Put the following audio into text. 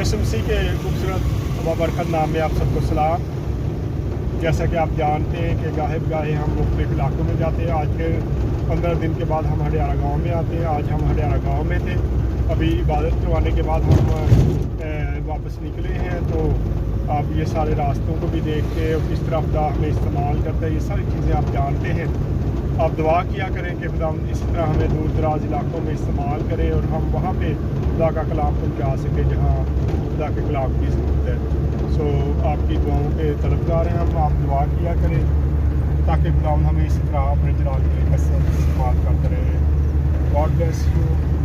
یسوع مسیح کے خوبصورت بابرکت نام میں آپ سب کو سلام۔ جیسا کہ آپ جانتے ہیں کہ گاہے بگاہے ہم مختلف علاقوں میں جاتے ہیں۔ آج کے 15 دن کے بعد ہم ہڈیارہ گاؤں میں آتے ہیں۔ آج ہم ہڈیارہ گاؤں میں تھے، ابھی عبادت کروانے کے بعد ہم واپس نکلے ہیں۔ تو آپ یہ سارے راستوں کو بھی دیکھتے اور کس طرح خدا ہمیں استعمال کرتا ہے، یہ ساری چیزیں آپ جانتے ہیں۔ آپ دعا کیا کریں کہ خدا اس طرح ہمیں دور دراز علاقوں میں استعمال کرے اور ہم وہاں پہ خدا کا کلام پہنچا سکیں جہاں خدا کے کلام کی ضرورت ہے۔ سو آپ کی دعاؤں کے طلبگار ہیں ہم، آپ دعا کیا کریں تاکہ خدا ہمیں اسی طرح اپنے جلال کے لیے کثرت استعمال کرتے رہے۔ God bless you.